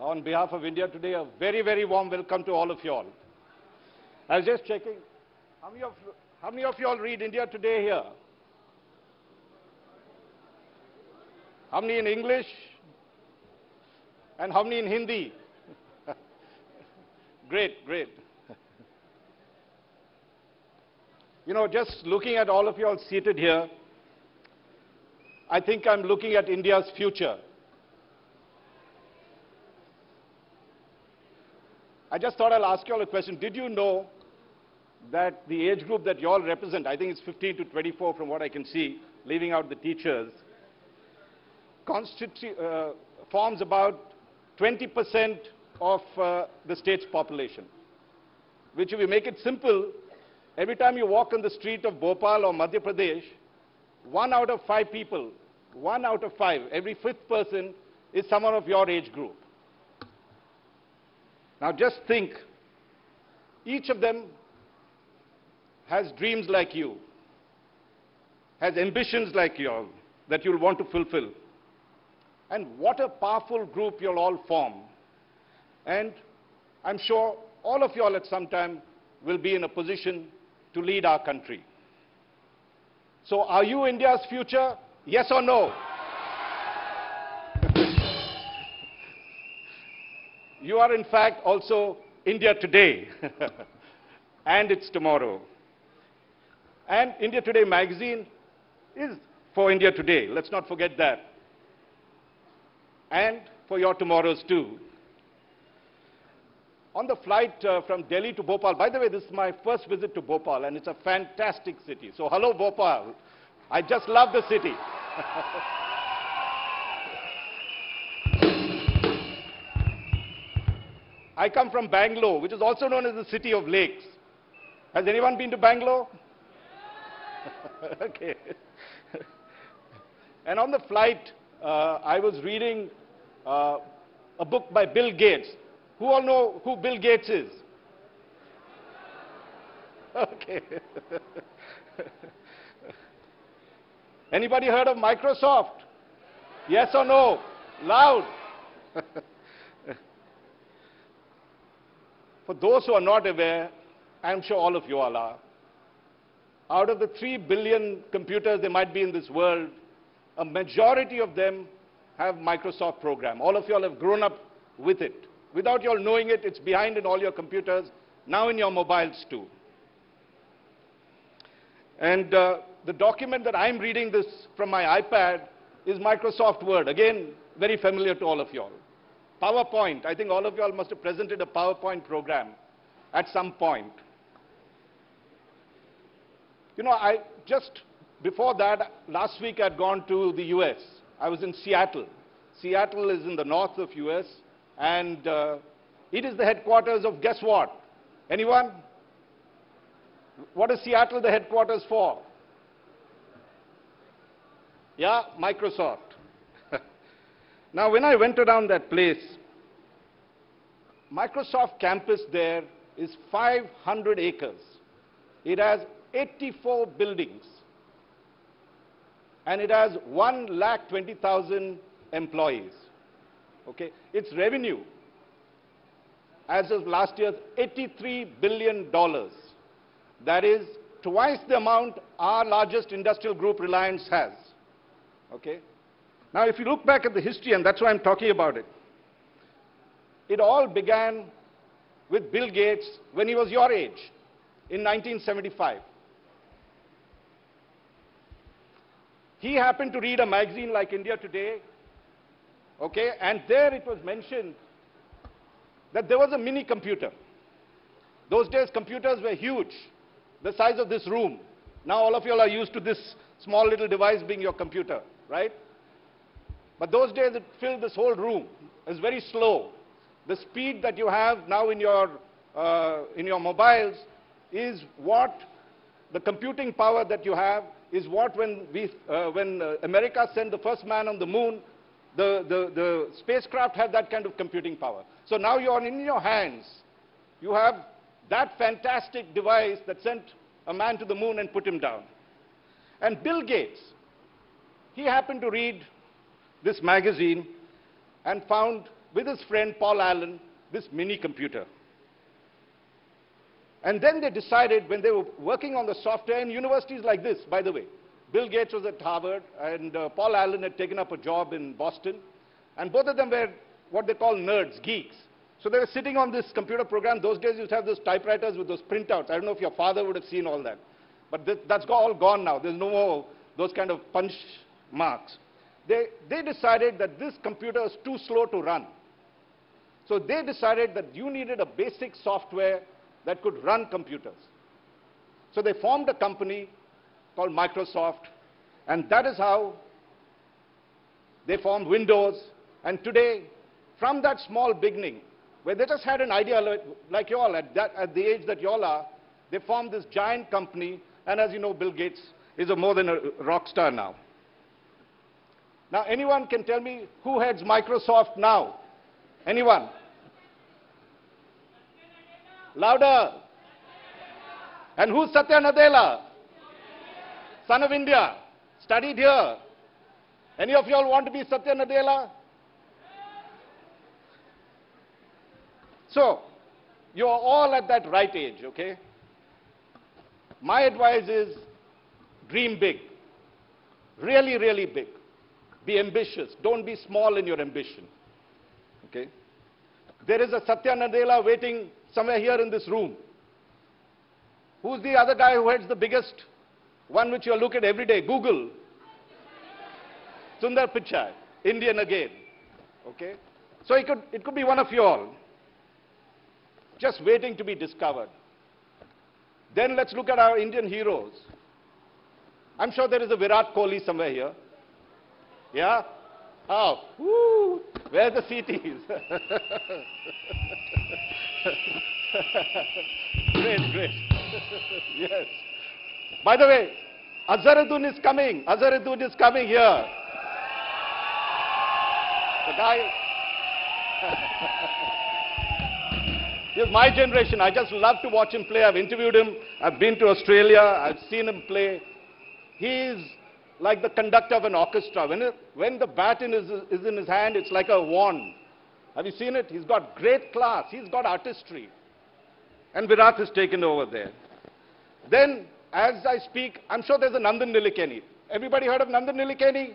On behalf of India Today, a very, very warm welcome to all of you all. I was just checking, how many of you all read India Today here? How many in English? And how many in Hindi? Great, great. You know, just looking at all of you all seated here, I think I'm looking at India's future. I just thought I'll ask you all a question. Did you know that the age group that you all represent, I think it's 15 to 24 from what I can see, leaving out the teachers, forms about 20% of the state's population, which if you make it simple, every time you walk on the street of Bhopal or Madhya Pradesh, 1 out of 5 people, 1 out of 5, every 5th person is someone of your age group. Now just think, each of them has dreams like you, has ambitions like yours that you'll want to fulfill. And what a powerful group you'll all form. And I'm sure all of you all at some time will be in a position to lead our country. So are you India's future? Yes or no? You are in fact also India Today and it's tomorrow. And India Today magazine is for India Today. Let's not forget that. And for your tomorrows too. On the flight from Delhi to Bhopal, by the way, this is my first visit to Bhopal and it's a fantastic city. So hello Bhopal. I just love the city. I come from Bangalore, which is also known as the city of lakes. Has anyone been to Bangalore? Okay. And on the flight, I was reading a book by Bill Gates. Who all know who Bill Gates is? Okay. Anybody heard of Microsoft? Yes or no? Loud. For those who are not aware, I'm sure all of you all are, out of the 3 billion computers there might be in this world, a majority of them have Microsoft program. All of you all have grown up with it. Without you all knowing it, it's behind in all your computers, now in your mobiles too. And the document that I'm reading this from my iPad is Microsoft Word. Again, very familiar to all of you all. PowerPoint. I think all of you all must have presented a PowerPoint program at some point. You know, just before that, last week I'd gone to the US. I was in Seattle. Seattle is in the north of US, and it is the headquarters of, guess what? Anyone? What is Seattle the headquarters for? Yeah, Microsoft. Now, when I went around that place, Microsoft campus there is 500 acres. It has 84 buildings. And it has 1,20,000 employees. Okay? Its revenue, as of last year, $83 billion. That is twice the amount our largest industrial group, Reliance, has. Okay? Now, if you look back at the history, and that's why I'm talking about it, it all began with Bill Gates when he was your age, in 1975. He happened to read a magazine like India Today, okay, and there it was mentioned that there was a mini computer. Those days, computers were huge, the size of this room. Now, all of you all are used to this small little device being your computer, right? But those days, it filled this whole room. It was very slow. The speed that you have now in your mobiles is what the computing power that you have is what when America sent the first man on the moon, the spacecraft had that kind of computing power. So now you're in your hands. You have that fantastic device that sent a man to the moon and put him down. And Bill Gates, he happened to read this magazine and found with his friend Paul Allen, this mini computer. And then they decided, when they were working on the software in universities like this, by the way, Bill Gates was at Harvard, and Paul Allen had taken up a job in Boston, and both of them were what they call nerds, geeks. So they were sitting on this computer program. Those days you used to have those typewriters with those printouts. I don't know if your father would have seen all that. But that's all gone now. There's no more those kind of punch marks. They decided that this computer is too slow to run. So they decided that you needed a basic software that could run computers. So they formed a company called Microsoft, and that is how they formed Windows. And today, from that small beginning, where they just had an idea like you all, at the age that you all are, they formed this giant company, and as you know, Bill Gates is more than a rock star now. Now, anyone can tell me who heads Microsoft now? Anyone? Louder. And who's Satya Nadella? Son of India. Studied here. Any of you all want to be Satya Nadella? So, you're all at that right age, okay? My advice is dream big. Really, really big. Be ambitious. Don't be small in your ambition. Okay? There is a Satya Nadella waiting somewhere here in this room. Who's the other guy who heads the biggest one which you'll look at every day? Google. Sundar Pichai, Indian again. Okay? So it could be one of you all. Just waiting to be discovered. Then let's look at our Indian heroes. I'm sure there is a Virat Kohli somewhere here. Yeah? Oh, woo! Where are the CTs? Great, great. Yes. By the way, Azharuddin is coming. Azharuddin is coming here. The guy... He's my generation. I just love to watch him play. I've interviewed him. I've been to Australia. I've seen him play. He's like the conductor of an orchestra. When the baton is in his hand, it's like a wand. Have you seen it? He's got great class. He's got artistry. And Virat has taken over there. Then, as I speak, I'm sure there's a Nandan Nilekani. Everybody heard of Nandan Nilekani?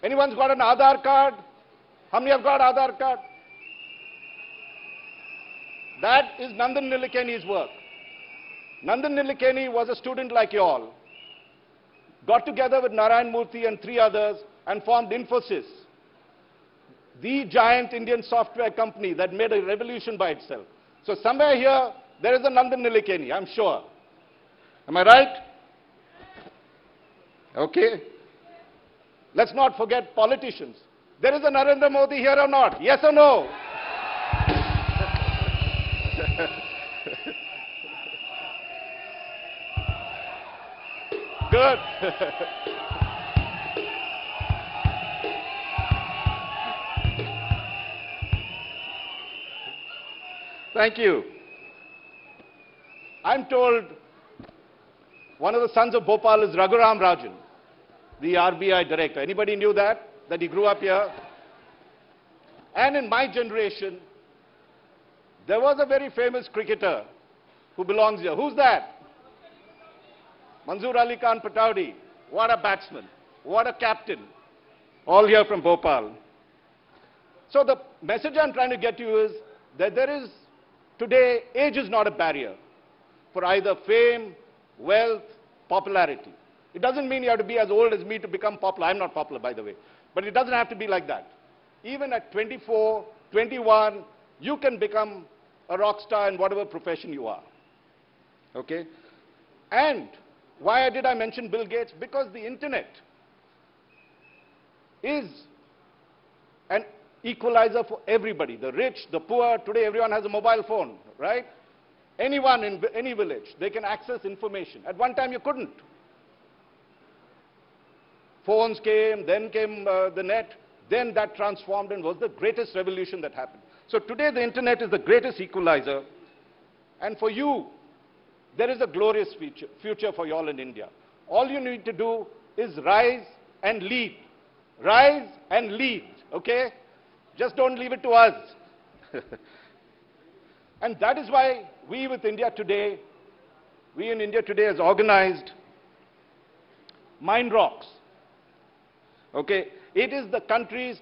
Anyone's got an Aadhaar card? How many have got Aadhaar card? That is Nandan Nilekani's work. Nandan Nilekani was a student like you all. Got together with Narayan Murthy and 3 others and formed Infosys, the giant Indian software company that made a revolution by itself. So somewhere here, there is a Nandan Nilekani, I'm sure. Am I right? Okay. Let's not forget politicians. There is a Narendra Modi here or not? Yes or no? Good. Thank you. I'm told one of the sons of Bhopal is Raghuram Rajan, the RBI director. Anybody knew that he grew up here? And in my generation, there was a very famous cricketer who belongs here. Who's that? Manzoor Ali Khan Pataudi. What a batsman. What a captain. All here from Bhopal. So the message I'm trying to get to you is that there is, today, age is not a barrier for either fame, wealth, popularity. It doesn't mean you have to be as old as me to become popular. I'm not popular, by the way. But it doesn't have to be like that. Even at 24, 21, you can become a rock star in whatever profession you are. Okay? And why did I mention Bill Gates? Because the internet is an equalizer for everybody, the rich, the poor. Today everyone has a mobile phone, right? Anyone in any village, they can access information. At one time you couldn't. Phones came, then came the net, then that transformed and was the greatest revolution that happened. So today the internet is the greatest equalizer, and for you, there is a glorious future for you all in India. All you need to do is rise and lead. Rise and lead, okay? Just don't leave it to us. And that is why we in India today has organized Mind Rocks. Okay? It is the country's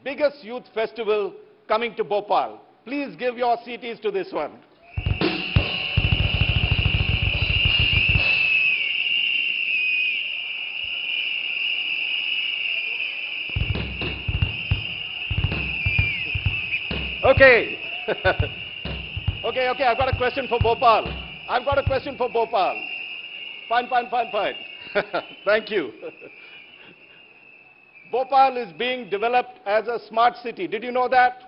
biggest youth festival coming to Bhopal. Please give your CTs to this one. Okay. Okay, I've got a question for Bhopal. Fine. Thank you. Bhopal is being developed as a smart city. Did you know that?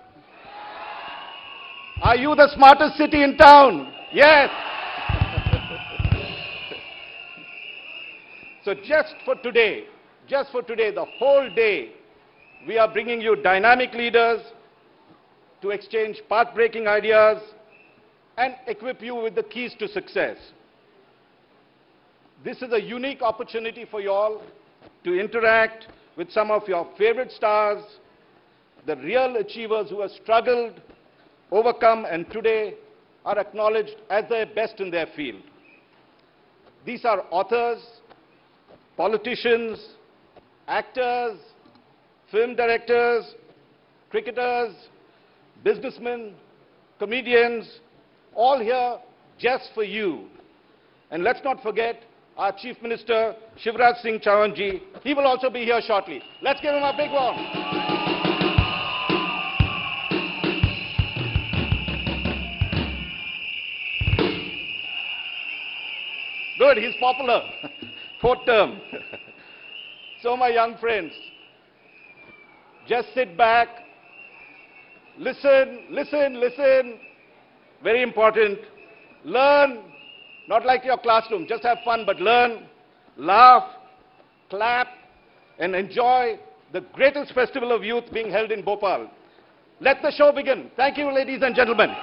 Are you the smartest city in town? Yes. So just for today, the whole day, we are bringing you dynamic leaders to exchange path-breaking ideas and equip you with the keys to success. This is a unique opportunity for you all to interact with some of your favorite stars, the real achievers who have struggled, overcome, and today are acknowledged as their best in their field. These are authors, politicians, actors, film directors, cricketers, businessmen, comedians, all here just for you. And let's not forget our Chief Minister, Shivraj Singh Chauhan ji. He will also be here shortly. Let's give him a big one. Good, he's popular. Fourth term. So my young friends, just sit back, listen. Very important. Learn, not like your classroom, just have fun, but learn, laugh, clap, and enjoy the greatest festival of youth being held in Bhopal. Let the show begin. Thank you, ladies and gentlemen.